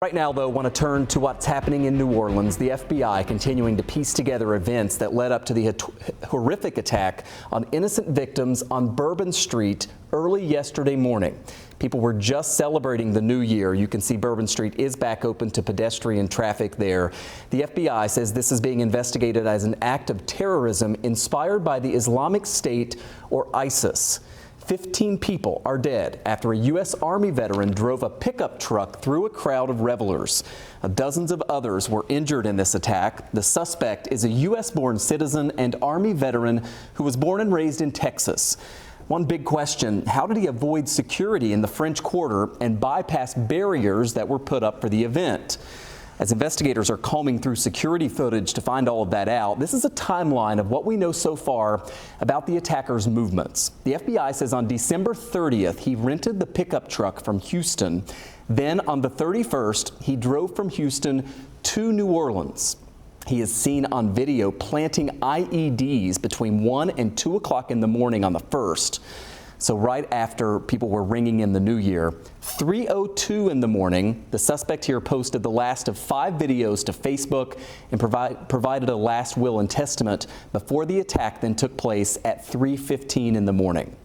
Right now, though, I want to turn to what's happening in New Orleans. The FBI continuing to piece together events that led up to the horrific attack on innocent victims on Bourbon Street early yesterday morning. People were just celebrating the new year. You can see Bourbon Street is back open to pedestrian traffic there. The FBI says this is being investigated as an act of terrorism inspired by the Islamic State or ISIS. 15 people are dead after a U.S. Army veteran drove a pickup truck through a crowd of revelers. Dozens of others were injured in this attack. The suspect is a U.S.-born citizen and Army veteran who was born and raised in Texas. One big question, how did he avoid security in the French Quarter and bypass barriers that were put up for the event? As investigators are combing through security footage to find all of that out, this is a timeline of what we know so far about the attacker's movements. The FBI says on December 30th, he rented the pickup truck from Houston. Then on the 31st, he drove from Houston to New Orleans. He is seen on video planting IEDs between 1 and 2 o'clock in the morning on the 1st. So right after people were ringing in the new year, 3:02 in the morning, the suspect here posted the last of 5 videos to Facebook and provided a last will and testament before the attack then took place at 3:15 in the morning.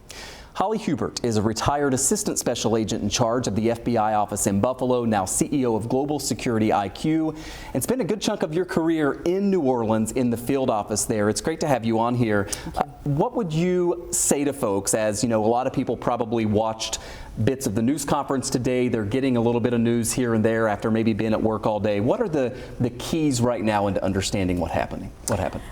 Holly Hubert is a retired assistant special agent in charge of the FBI office in Buffalo, now CEO of GlobalSecurityIQ, and spent a good chunk of your career in New Orleans in the field office there. It's great to have you on here. What would you say to folks, as you know, a lot of people probably watched bits of the news conference today. They're getting a little bit of news here and there after maybe being at work all day. What are the keys right now into understanding what happened?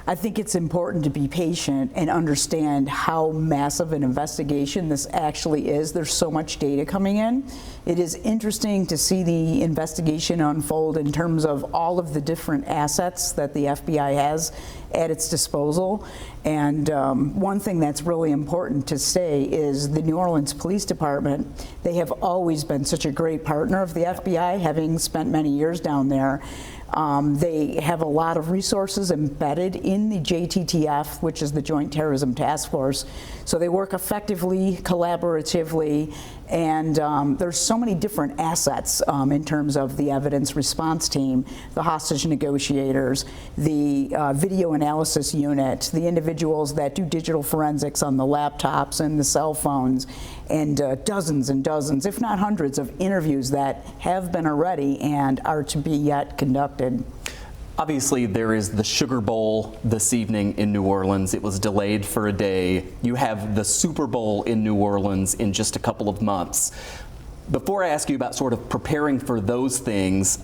I think it's important to be patient and understand how massive an investigation this actually is. There's so much data coming in. It is interesting to see the investigation unfold in terms of all of the different assets that the FBI has at its disposal. And one thing that's really important to say is the New Orleans Police Department, they have always been such a great partner of the FBI, having spent many years down there. They have a lot of resources embedded in the JTTF, which is the Joint Terrorism Task Force. So they work effectively, collaboratively, and there's so many different assets in terms of the evidence response team, the hostage negotiators, the video analysis unit, the individuals that do digital forensics on the laptops and the cell phones, and dozens and dozens, if not hundreds, of interviews that have been already and are to be yet conducted. Obviously, there is the Sugar Bowl this evening in New Orleans. It was delayed for a day. You have the Super Bowl in New Orleans in just a couple of months. Before I ask you about sort of preparing for those things,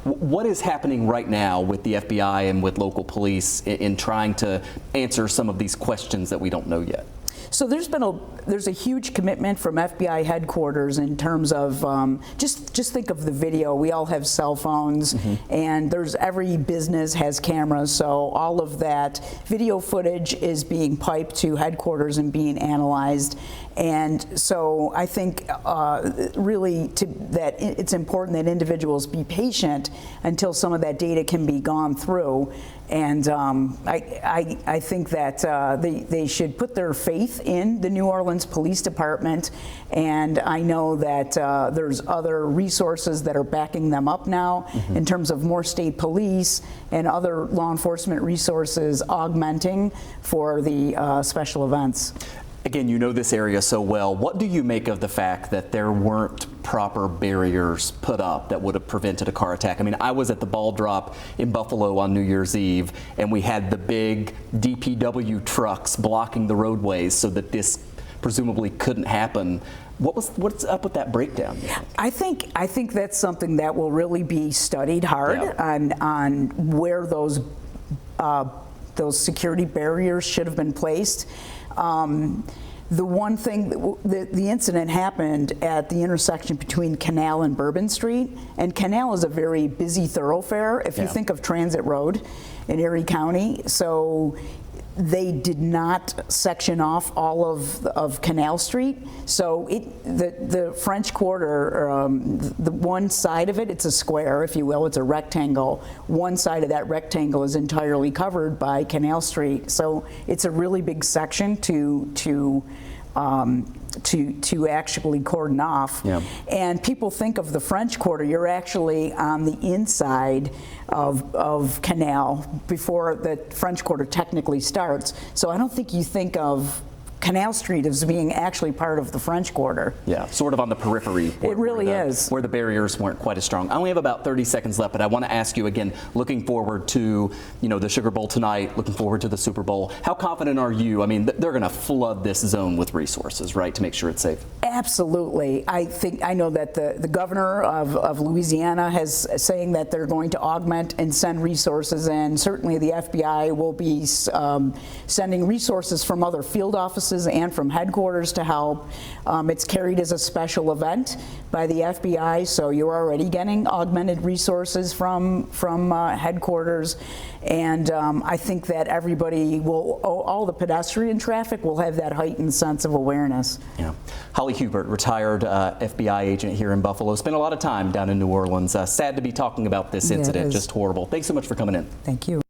what is happening right now with the FBI and with local police in trying to answer some of these questions that we don't know yet? So there's a huge commitment from FBI headquarters in terms of just think of the video. We all have cell phones, and every business has cameras. So all of that video footage is being piped to headquarters and being analyzed. And so I think really that it's important that individuals be patient until some of that data can be gone through. And I think that they should put their faith in the New Orleans Police Department. And I know that there's other resources that are backing them up now in terms of more state police and other law enforcement resources augmenting for the special events. Again, you know this area so well. What do you make of the fact that there weren't proper barriers put up that would have prevented a car attack? I mean, I was at the ball drop in Buffalo on New Year's Eve, and we had the big DPW trucks blocking the roadways so that this presumably couldn't happen. What's up with that breakdown? I think that's something that will really be studied hard on where those security barriers should have been placed. The one thing, the incident happened at the intersection between Canal and Bourbon Street, and Canal is a very busy thoroughfare if you think of Transit Road in Erie County. So they did not section off all of Canal Street. So the French Quarter, the one side of it, it's a square, if you will, it's a rectangle. One side of that rectangle is entirely covered by Canal Street. So it's a really big section to to actually cordon off. Yeah. And people think of the French Quarter, you're actually on the inside of Canal before the French Quarter technically starts. So I don't think you think of Canal Street as being actually part of the French Quarter. Yeah, sort of on the periphery. It really is. Where the barriers weren't quite as strong. I only have about 30 seconds left, but I want to ask you again, looking forward to, the Sugar Bowl tonight, looking forward to the Super Bowl, how confident are you? I mean, they're going to flood this zone with resources, right, to make sure it's safe? Absolutely. I know that the governor of Louisiana has saying that they're going to augment and send resources, and certainly the FBI will be sending resources from other field offices and from headquarters to help. It's carried as a special event by the FBI, so you're already getting augmented resources from headquarters. And I think that everybody all the pedestrian traffic will have that heightened sense of awareness. Yeah. Holly Hubert, retired FBI agent here in Buffalo, spent a lot of time down in New Orleans. Sad to be talking about this incident, just horrible. Thanks so much for coming in. Thank you.